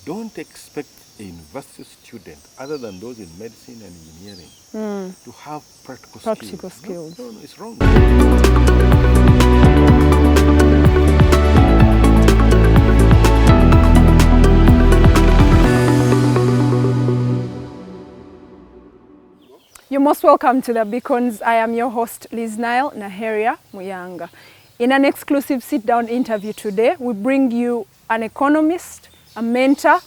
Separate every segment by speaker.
Speaker 1: don't expect a university student, other than those in medicine and engineering, to have practical skills. No, it's wrong.
Speaker 2: You're most welcome to The Beacons. I am your host, Liz Nile Naheria Muyanga. In an exclusive sit-down interview today, we bring you an economist, a mentor,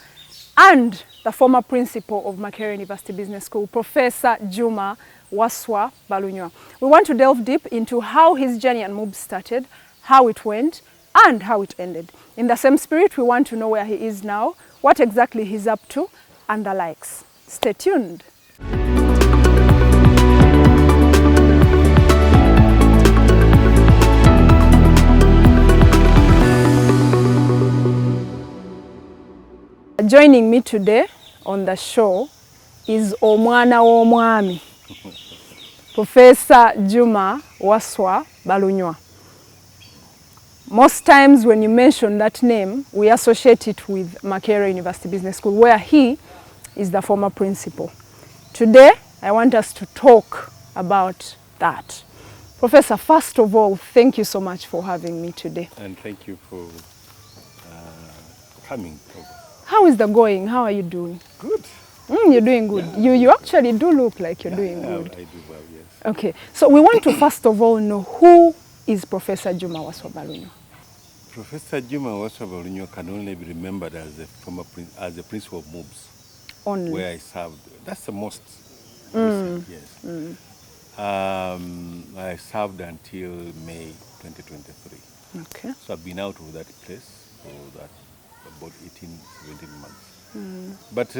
Speaker 2: and the former principal of Makerere University Business School, Professor Juma Waswa Balunywa. We want to delve deep into how his journey at Mubs started, how it went, and how it ended. In the same spirit, we want to know where he is now, what exactly he's up to, and the likes. Stay tuned. Joining me today on the show is Omwana w'Omwami, Professor Juma Waswa Balunywa. Most times when you mention that name, we associate it with Makerere University Business School, where he is the former principal. Today, I want us to talk about that. Professor, first of all, thank you so much for having me today.
Speaker 1: And thank you for coming over.
Speaker 2: How is the going? How are you doing?
Speaker 1: Good.
Speaker 2: You're doing good. Yeah. You actually do look like you're doing good.
Speaker 1: I do well, yes.
Speaker 2: Okay, so we want to first of all know, who is Professor Juma Waswa Balunywa?
Speaker 1: Professor Juma Waswa Balunywa can only be remembered as the principal of Mubs,
Speaker 2: Only.
Speaker 1: where I served. That's the most recent, yes. I served until May 2023.
Speaker 2: Okay.
Speaker 1: So I've been out of that place for that about 18, 17 months. But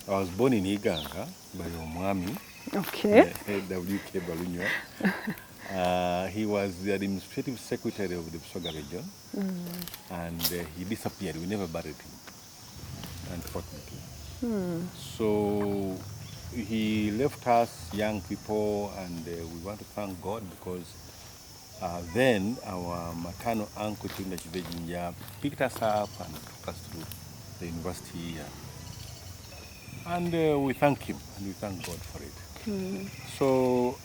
Speaker 1: I was born in Iganga by Omwami.
Speaker 2: Okay.
Speaker 1: WK Balunywa. He was the administrative secretary of the Busoga region, and he disappeared. We never buried him, unfortunately. So he left us young people, and we want to thank God because then our maternal uncle Chunda Chibejinja picked us up and took us through the university, and we thank him and we thank God for it. So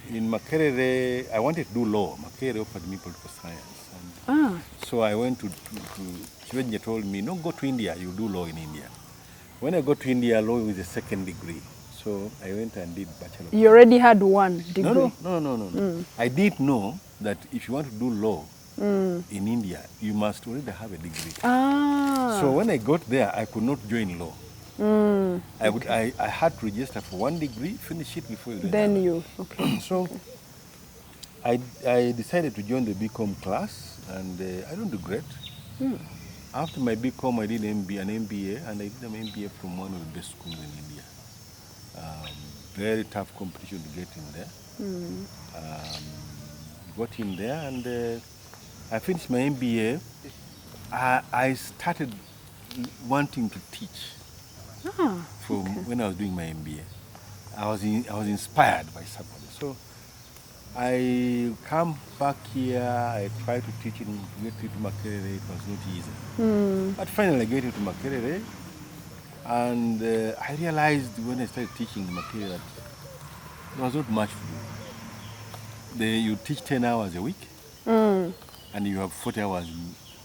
Speaker 1: in Makerere, I wanted to do law. Makerere offered me political science, and so I went to Chibejinja told me, no, go to India, you do law in India. When I got to India, law was a second degree. So I went and did bachelor.
Speaker 2: You already had one degree?
Speaker 1: No. I did know that if you want to do law in India, you must already have a degree. So when I got there, I could not join law. I had to register for one degree, finish it before you do
Speaker 2: Then
Speaker 1: that.
Speaker 2: you, okay.
Speaker 1: So I decided to join the BCom class, and I don't regret. After my BCom, I did an MBA, and I did an MBA from one of the best schools in India. Very tough competition to get in there. Got in there, and I finished my MBA. I started wanting to teach when I was doing my MBA. I was inspired by somebody. So I come back here, I tried to teach in Makerere. It was not easy. But finally I get into Makerere. And I realized when I started teaching Makerere that there was not much to do. You teach 10 hours a week, and you have 40 hours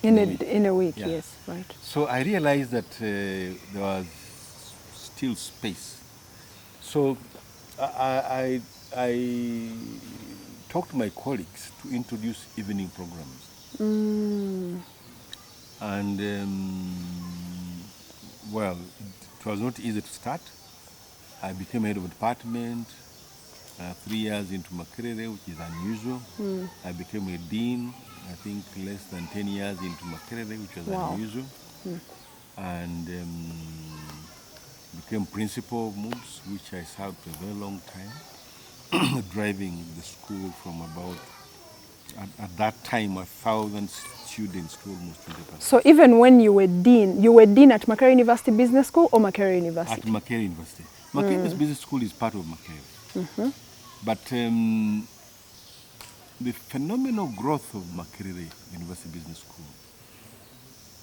Speaker 2: in a week, yeah. Yes, right.
Speaker 1: So I realized that there was still space. So I talked to my colleagues to introduce evening programs. And well, it was not easy to start. I became head of department 3 years into Makerere, which is unusual. I became a dean, I think less than 10 years into Makerere, which was unusual. And became principal of Mubs, which I served for a very long time, driving the school from about, at that time, 1,000 students to almost 20%.
Speaker 2: So even when you were dean at Makerere University Business School or Makerere University?
Speaker 1: At Makerere University. Makerere Business School is part of Makerere. But the phenomenal growth of Makerere University Business School,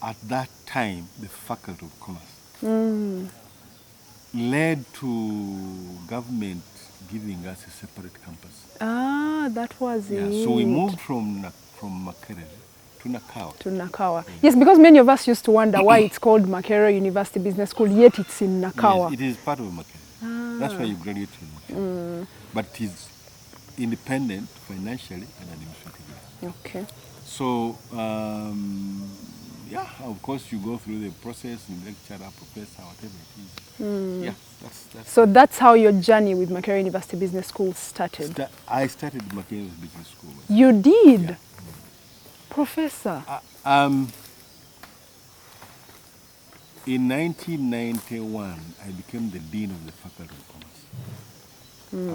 Speaker 1: at that time, the Faculty of Commerce, led to government giving us a separate campus.
Speaker 2: Ah, that was it.
Speaker 1: So we moved from Makerere to Nakawa.
Speaker 2: To Nakawa. Yes, because many of us used to wonder why it's called Makerere University Business School, yet it's in Nakawa.
Speaker 1: Yes, it is part of Makerere. That's why you graduate in Makerere. But it is independent financially and administratively.
Speaker 2: Okay.
Speaker 1: So, yeah, of course you go through the process, you lecturer, professor, whatever it is. Yeah, that's
Speaker 2: so that's how your journey with Makerere University Business School started.
Speaker 1: I started Makerere Business School.
Speaker 2: You did?
Speaker 1: Yeah.
Speaker 2: Professor?
Speaker 1: In 1991, I became the Dean of the Faculty of Commerce.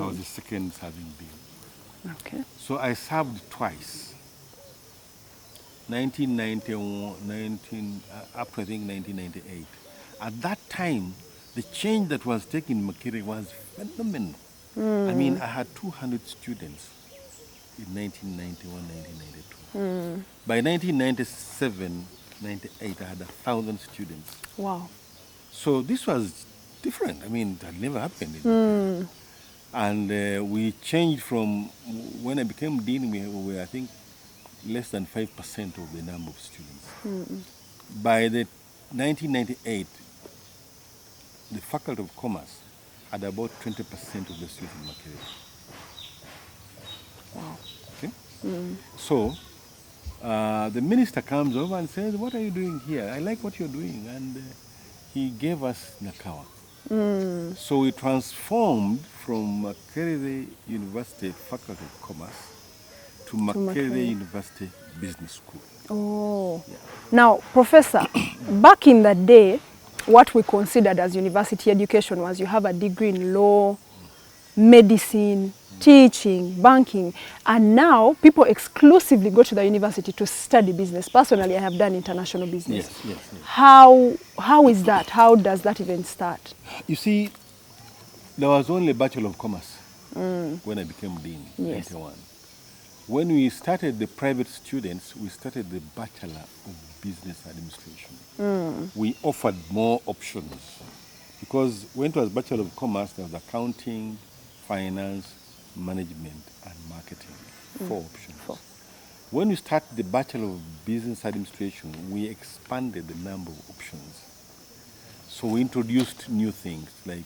Speaker 1: I was the second serving dean.
Speaker 2: Okay.
Speaker 1: So I served twice. 1991, up to I think 1998. At that time, the change that was taken in Makerere was phenomenal. I mean, I had 200 students in 1991, 1992. By 1997, 98, I had 1,000 students.
Speaker 2: Wow.
Speaker 1: So this was different. I mean, that never happened in Makerere. And we changed from, when I became dean, we were, I think, less than 5% of the number of students. By the 1998, the Faculty of Commerce had about 20% of the students in Makerere.
Speaker 2: Wow.
Speaker 1: Okay? So the minister comes over and says, "What are you doing here? I like what you're doing." And he gave us Nakawa. So we transformed from Makerere University Faculty of Commerce to Makerere University Business School.
Speaker 2: Oh. Yeah. Now, Professor, back in the day, what we considered as university education was you have a degree in law, medicine, teaching, banking, and now people exclusively go to the university to study business. Personally, I have done international business.
Speaker 1: Yes.
Speaker 2: How is that? How does that even start?
Speaker 1: You see, there was only Bachelor of Commerce when I became dean in 91. When we started the private students, we started the Bachelor of Business Administration. We offered more options because when it was Bachelor of Commerce, there was accounting, finance, management, and marketing. 4 options. When we started the Bachelor of Business Administration, we expanded the number of options. So we introduced new things like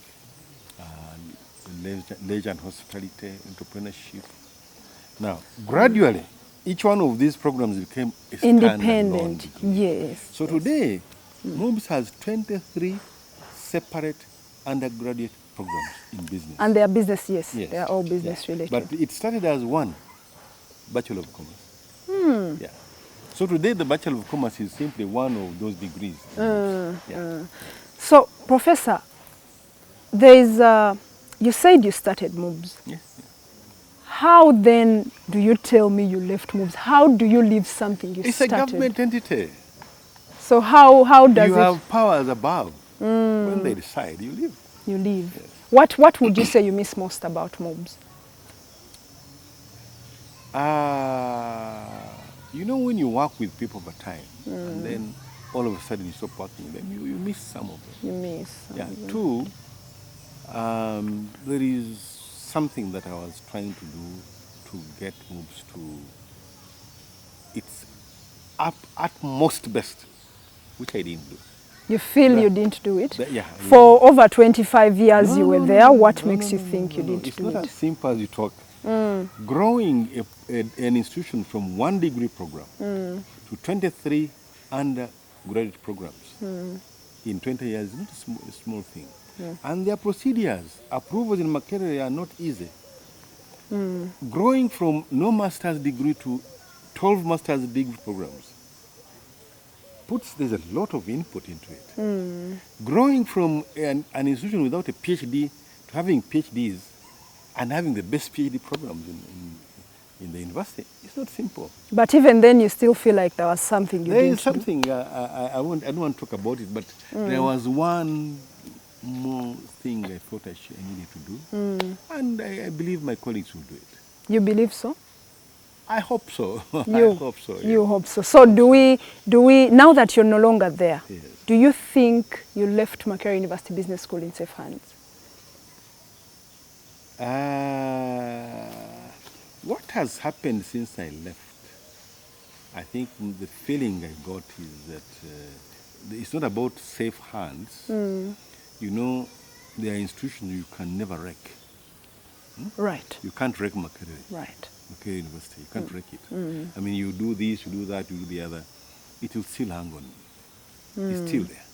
Speaker 1: leisure and hospitality, entrepreneurship. Now, gradually, each one of these programs became a
Speaker 2: independent. Yes.
Speaker 1: So today, Mubs has 23 separate undergraduate programs in business.
Speaker 2: And they are business, yes. They are all business related.
Speaker 1: But it started as one Bachelor of Commerce. Yeah. So today, the Bachelor of Commerce is simply one of those degrees.
Speaker 2: So, Professor, there is you said you started Mubs.
Speaker 1: Yes.
Speaker 2: How then do you tell me you left Mubs? How do you leave something you started?
Speaker 1: It's a government entity.
Speaker 2: So how does it?
Speaker 1: You have powers above. When they decide, you leave.
Speaker 2: You leave. Yes. What would you say you miss most about Mubs?
Speaker 1: You know, when you work with people over time, and then all of a sudden you stop working with them, you miss some of them.
Speaker 2: You miss some of them.
Speaker 1: 2, there is something that I was trying to do to get Mubs to its utmost best, which I didn't do.
Speaker 2: You feel you didn't do it?
Speaker 1: Yeah.
Speaker 2: For over 25 years you were there, what makes you think you didn't do it?
Speaker 1: It's not as simple as you talk. Growing an institution from 1 degree program to 23 undergraduate programs in 20 years is not a small thing. And their procedures, approvals in Makerere are not easy. Growing from no master's degree to 12 master's degree programs there's a lot of input into it. Growing from an institution without a PhD to having PhDs and having the best PhD programs in the university, it's not simple.
Speaker 2: But even then you still feel like there was something you didn't do?
Speaker 1: There is something, I don't want to talk about it, but there was one more thing I thought I needed to do, and I believe my colleagues will do it.
Speaker 2: You believe so?
Speaker 1: I hope so.
Speaker 2: You,
Speaker 1: I hope so.
Speaker 2: You hope so. So do we, now that you're no longer there,
Speaker 1: Yes.
Speaker 2: do you think you left Makerere University Business School in safe hands?
Speaker 1: What has happened since I left? I think the feeling I got is that it's not about safe hands. You know, there are institutions you can never wreck.
Speaker 2: Right.
Speaker 1: You can't wreck Makerere.
Speaker 2: Right.
Speaker 1: Makerere University. You can't wreck it. I mean, you do this, you do that, you do the other. It will still hang on. It's still there.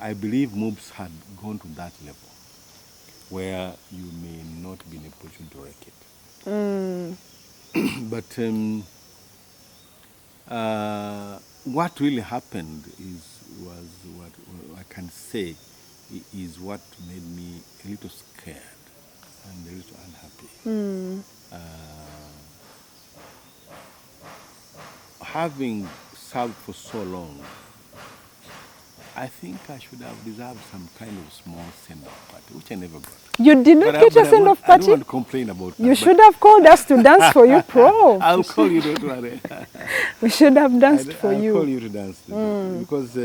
Speaker 1: I believe Mubs had gone to that level where you may not be in a position to wreck it. But what really happened was what I can say is what made me a little scared and a little unhappy. Having served for so long, I think I should have deserved some kind of small send-off party, which I never got.
Speaker 2: You did not get a send-off party?
Speaker 1: I don't want to complain about that.
Speaker 2: You should have called us to dance for you, Prof.
Speaker 1: I'll call you, don't worry.
Speaker 2: We should have danced for you.
Speaker 1: I'll call you to dance. Because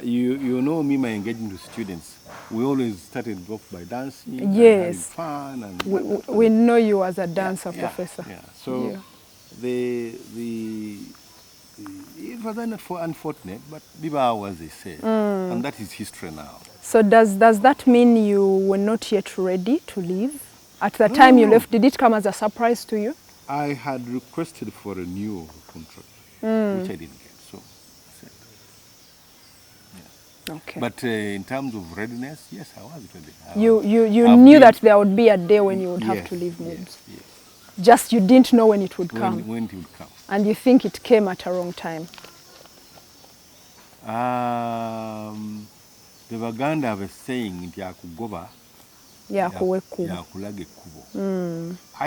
Speaker 1: you know me, my engagement with students, we always started off by dancing,
Speaker 2: yes,
Speaker 1: and having fun. And
Speaker 2: we know you as a dancer, Professor.
Speaker 1: Yeah. So it was unfortunate, but Biba was, they say, and that is history now. So
Speaker 2: does that mean you were not yet ready to leave? At the time you left, did it come as a surprise to you? I had requested for a new contract, which I didn't get, so I said, yeah. Okay. But in terms of readiness, yes, I was ready. You knew that there would be a day when you would have to leave Mubs. Yes. Just you didn't know when it would come. When it would come. And you think it came at a wrong time? The Baganda have a saying, I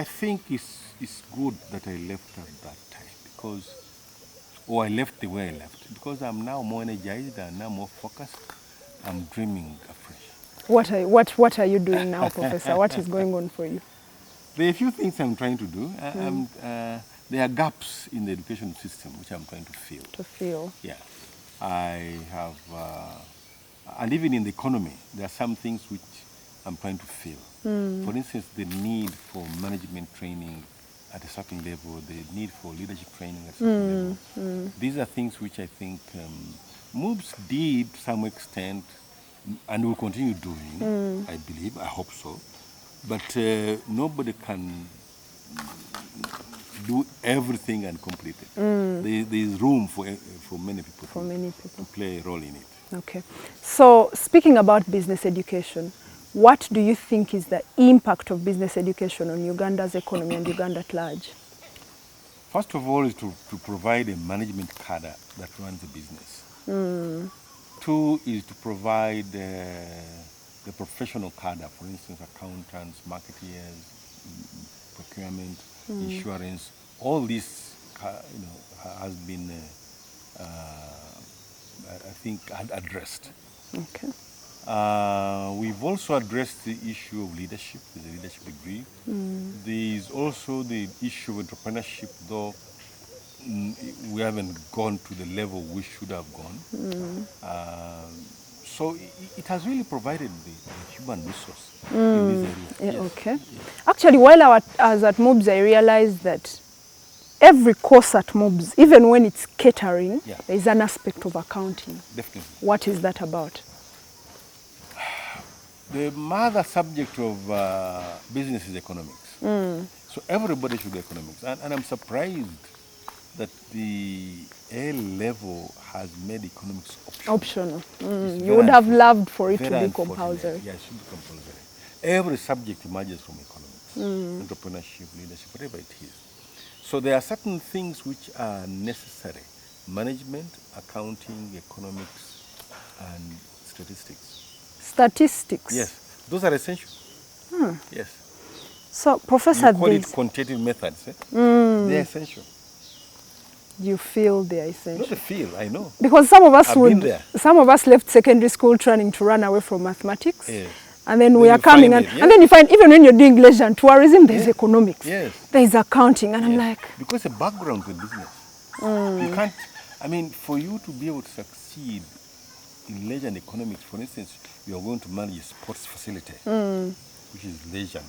Speaker 2: think it's good that I left at that time I left the way I left, because I'm now more energized and now more focused. I'm dreaming afresh. What are you doing now, Professor? What is going on for you? There are a few things I'm trying to do. There are gaps in the education system which I'm trying to fill. Yeah. I have, and even in the economy, there are some things which I'm trying to fill. For instance, the need for management training at a certain level, the need for leadership training at a certain level. These are things which I think Mubs did to some extent and will continue doing, I believe, I hope so. But nobody can do everything and complete it. There is room for many people to play a role in it. Okay. So speaking about business education, what do you think is the impact of business education on Uganda's economy and Uganda at large? First of all is to provide a management cadre that runs the business. Two is to provide the professional cadre, for instance, accountants, marketeers, procurement, insurance. All this, has been, I think, addressed. Okay. We've also addressed the issue of leadership, with the leadership degree. There is also the issue of entrepreneurship, though we haven't gone to the level we should have gone. So it has really provided the human resource in this area. Yes. Okay. Actually, while I was at Mubs, I realized that every course at Mubs, even when it's catering, there is an aspect of accounting. Definitely. What is that about? The mother subject of business is economics. So everybody should do economics. And I'm surprised that the A level has made economics optional. You would have loved for it to be compulsory. Yeah, it should be compulsory. Every subject emerges from economics, entrepreneurship, leadership, whatever it is. So there are certain things which are necessary: management, accounting, economics, and statistics. Statistics? Yes, those are essential. Yes. So, Professor, you call it quantitative methods. They're essential. You feel they're essential? Not a feel, I know. Because some of us left secondary school trying to run away from mathematics. Yes. And then we are coming, and then you find, even when you're doing leisure and tourism, there's economics, there's accounting, and I'm like...
Speaker 1: Because a background to business. You can't, I mean, for you to be able to succeed in leisure and economics, for instance, you are going to manage a sports facility, which is leisure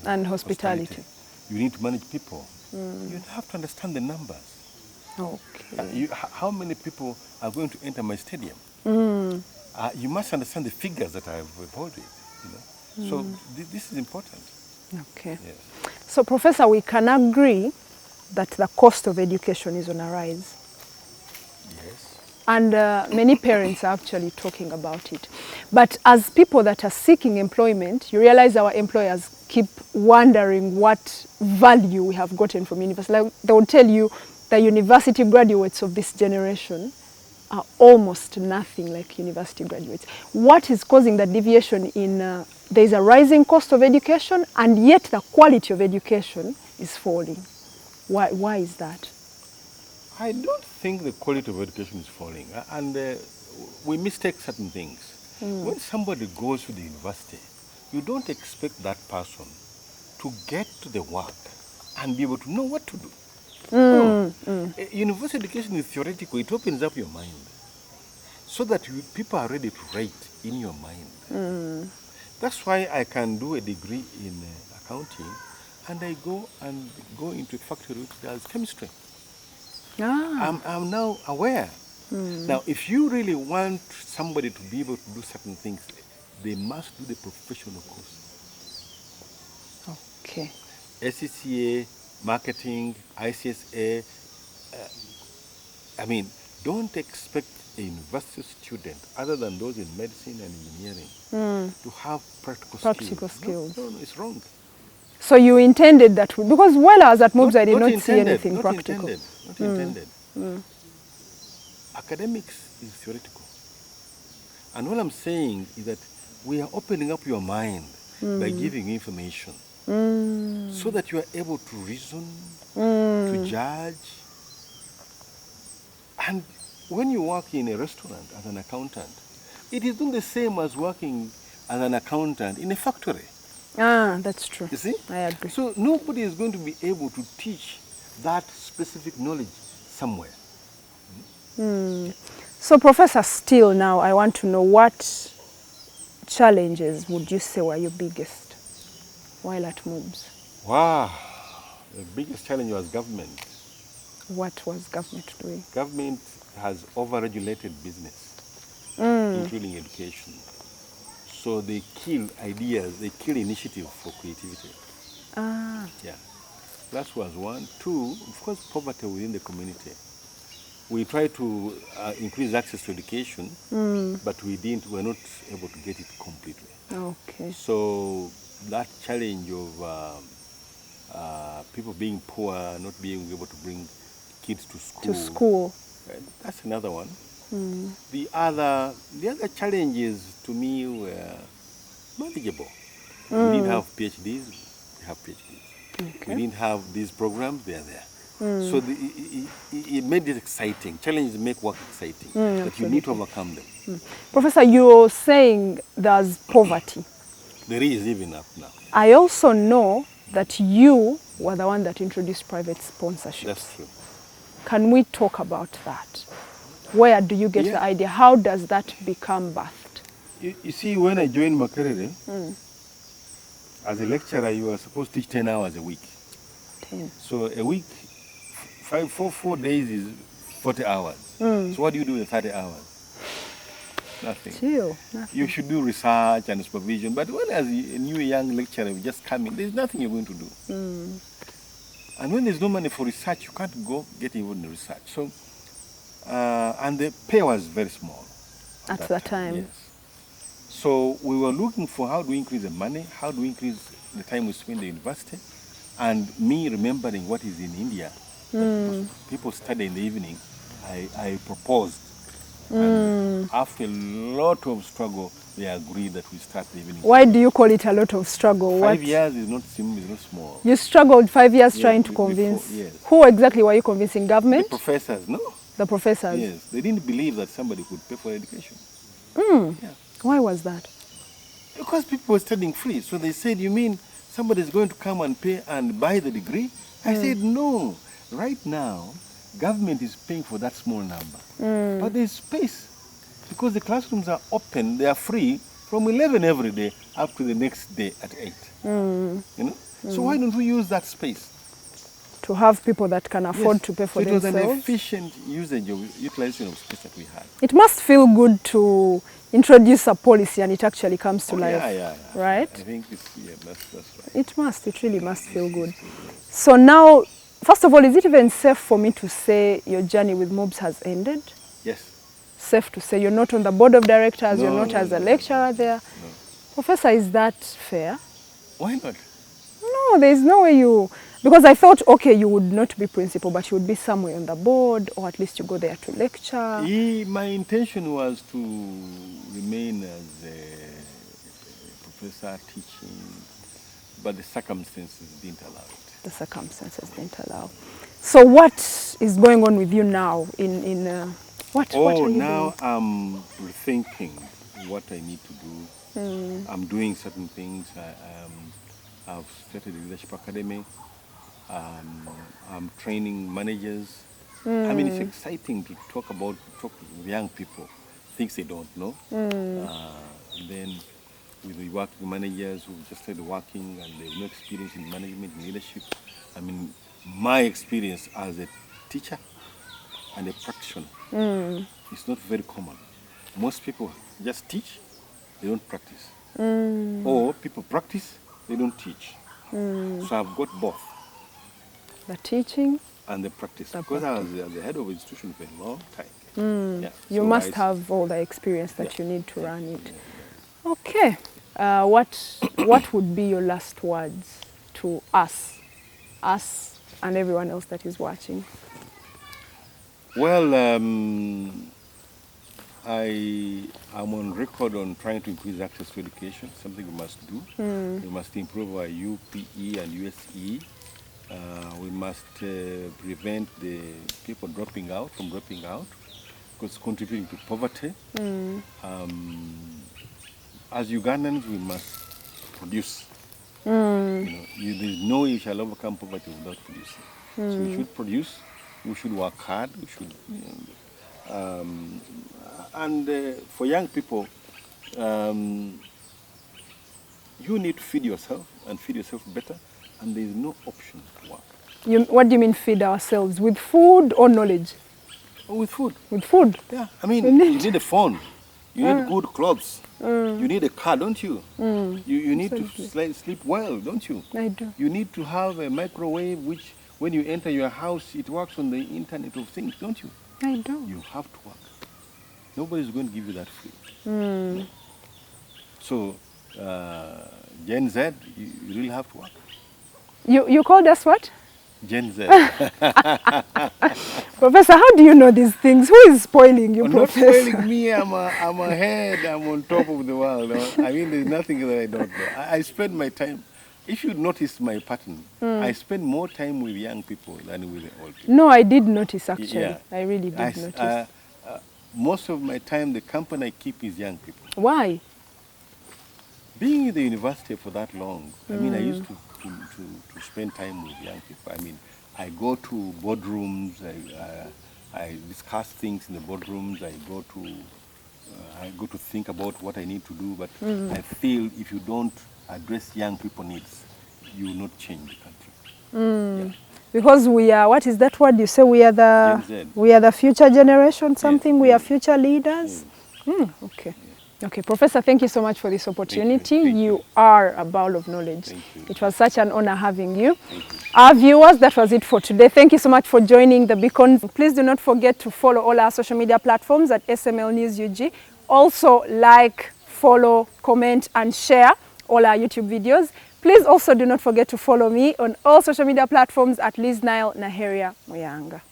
Speaker 2: and hospitality.
Speaker 1: You need to manage people. You have to understand the numbers.
Speaker 2: Okay.
Speaker 1: How many people are going to enter my stadium? You must understand the figures that I have reported. You know? So this is important.
Speaker 2: Okay.
Speaker 1: Yes.
Speaker 2: So, Professor, we can agree that the cost of education is on a rise.
Speaker 1: Yes.
Speaker 2: And many parents are actually talking about it. But as people that are seeking employment, you realize our employers keep wondering what value we have gotten from university. Like, they will tell you the university graduates of this generation are almost nothing like university graduates. What is causing the deviation in, there's a rising cost of education, and yet the quality of education is falling. Why is that?
Speaker 1: I don't think the quality of education is falling, and we mistake certain things. When somebody goes to the university, you don't expect that person to get to the work and be able to know what to do. No. University education is theoretical. It opens up your mind so that people are ready to write in your mind. That's why I can do a degree in accounting, and I go into a factory which does chemistry. I'm now aware. Now, if you really want somebody to be able to do certain things, they must do the professional course.
Speaker 2: Okay.
Speaker 1: SCCA, marketing, ICSA. I mean, don't expect a university student, other than those in medicine and engineering, to have practical skills. No, it's wrong.
Speaker 2: So you intended that, because while I was at Mubs, I did not see anything practical.
Speaker 1: Not intended. Academics is theoretical. And what I'm saying is that we are opening up your mind by giving you information so that you are able to reason, to judge. And when you work in a restaurant as an accountant, it is not the same as working as an accountant in a factory.
Speaker 2: That's true.
Speaker 1: You see?
Speaker 2: I agree.
Speaker 1: So nobody is going to be able to teach that specific knowledge somewhere.
Speaker 2: So, Professor, still now I want to know, what challenges would you say were your biggest while at Mubs?
Speaker 1: Wow, the biggest challenge was government.
Speaker 2: What was government doing?
Speaker 1: Government has over-regulated business, including education. So they kill ideas, they kill initiative for creativity. Yeah, that was one. Two, of course, poverty within the community. We tried to increase access to education, but we were not able to get it completely.
Speaker 2: Okay.
Speaker 1: So that challenge of people being poor, not being able to bring kids to school. That's another one. The other challenges to me were manageable. We didn't have PhDs, we have PhDs. Okay. We didn't have these programs, they are there. So it made it exciting. Challenges make work exciting, but you need to overcome them.
Speaker 2: Professor, you're saying there's poverty.
Speaker 1: There is even up now.
Speaker 2: I also know that you were the one that introduced private sponsorships.
Speaker 1: That's true.
Speaker 2: Can we talk about that? Where do you get the idea? How does that become birthed?
Speaker 1: You see, when I joined Makerere, as a lecturer, you were supposed to teach 10 hours a week.
Speaker 2: 10.
Speaker 1: So a week, 4 days is 40 hours. So what do you do in 30 hours? Nothing.
Speaker 2: Still, nothing.
Speaker 1: You should do research and supervision, but when as a new young lecturer you just come in, there's nothing you're going to do. And when there's no money for research, you can't go get involved in research. So, and the pay was very small.
Speaker 2: At that time.
Speaker 1: Yes. So we were looking for how do we increase the money, how do we increase the time we spend in the university, and me remembering what is in India. People study in the evening. I proposed. And after a lot of struggle, they agreed that we start the evening.
Speaker 2: Why do you call it a lot of struggle?
Speaker 1: 5 years is not small.
Speaker 2: You struggled 5 years trying to convince.
Speaker 1: Yes.
Speaker 2: Who exactly were you convincing? Government?
Speaker 1: The professors, no.
Speaker 2: The professors?
Speaker 1: Yes. They didn't believe that somebody could pay for education.
Speaker 2: Yeah. Why was that?
Speaker 1: Because people were studying free. So they said, you mean somebody is going to come and pay and buy the degree? I said, no. Right now, government is paying for that small number. But there's space. Because the classrooms are open, they are free from 11 every day up to the next day at 8. You know? So why don't we use that space?
Speaker 2: To have people that can afford to pay for
Speaker 1: themselves. It was an efficient utilization of space that we had.
Speaker 2: It must feel good to introduce a policy and it actually comes to life. Right?
Speaker 1: I think that's right.
Speaker 2: It really must feel good. So now, first of all, is it even safe for me to say your journey with Mubs has ended?
Speaker 1: Yes.
Speaker 2: Safe to say you're not on the board of directors, you're not as a lecturer there?
Speaker 1: No.
Speaker 2: Professor, is that fair?
Speaker 1: Why not?
Speaker 2: No, there's no way you... Because I thought, okay, you would not be principal, but you would be somewhere on the board, or at least you go there to lecture.
Speaker 1: My intention was to remain as a professor teaching, but the circumstances didn't allow it.
Speaker 2: The circumstances didn't allow. So what is going on with you now? What are you
Speaker 1: now
Speaker 2: doing?
Speaker 1: I'm rethinking what I need to do. I'm doing certain things. I've started a leadership academy. I'm training managers. I mean, it's exciting to talk with young people, things they don't know. And then with the working managers who just started working and they have no experience in management and leadership. I mean, my experience as a teacher and a practitioner is not very common. Most people just teach, they don't practice. Or people practice, they don't teach. So I've got both.
Speaker 2: The teaching
Speaker 1: and the practice. Because I was the head of the institution for a long time.
Speaker 2: You must have all the experience that you need to run it. Okay. What would be your last words to us and everyone else that is watching?
Speaker 1: Well, I am on record on trying to increase access to education, something we must do. We must improve our UPE and USE. We must prevent the people dropping out, because it's contributing to poverty. As Ugandans, we must produce. There's no way you shall overcome poverty without producing. So we should produce, we should work hard, we should... and for young people, you need to feed yourself and feed yourself better, and there is no option to work.
Speaker 2: What do you mean feed ourselves? With food or knowledge?
Speaker 1: Oh, with food.
Speaker 2: With food?
Speaker 1: Yeah, I mean, you need a phone, you need good clothes, you need a car, don't you? You need to sleep well, don't you?
Speaker 2: I do.
Speaker 1: You need to have a microwave which, when you enter your house, it works on the Internet of Things, don't you?
Speaker 2: I do.
Speaker 1: You have to work. Nobody's going to give you that free. So, Gen Z, you really have to work.
Speaker 2: You called us what?
Speaker 1: Gen Z.
Speaker 2: Professor, how do you know these things? Who is spoiling you, Professor?
Speaker 1: Not spoiling me. I'm ahead. I'm on top of the world. I mean, there's nothing that I don't know. I spend my time. If you notice my pattern, I spend more time with young people than with the old people.
Speaker 2: No, I did notice, actually.
Speaker 1: Yeah.
Speaker 2: I really did notice.
Speaker 1: Most of my time, the company I keep is young people.
Speaker 2: Why?
Speaker 1: Being in the university for that long, I mean, I used to spend time with young people. I mean, I go to boardrooms, I discuss things in the boardrooms, I go to think about what I need to do, but I feel if you don't address young people's needs, you will not change the country. Yeah.
Speaker 2: Because we are, what is that word you say? We are the future generation, something? We are future leaders? Okay. Okay, Professor, thank you so much for this opportunity. You are a bowl of knowledge. It was such an honor having you. Our viewers, that was it for today. Thank you so much for joining the Beacon. Please do not forget to follow all our social media platforms at SML News UG. Also like, follow, comment and share all our YouTube videos. Please also do not forget to follow me on all social media platforms at Liznile Naheria Muyanga.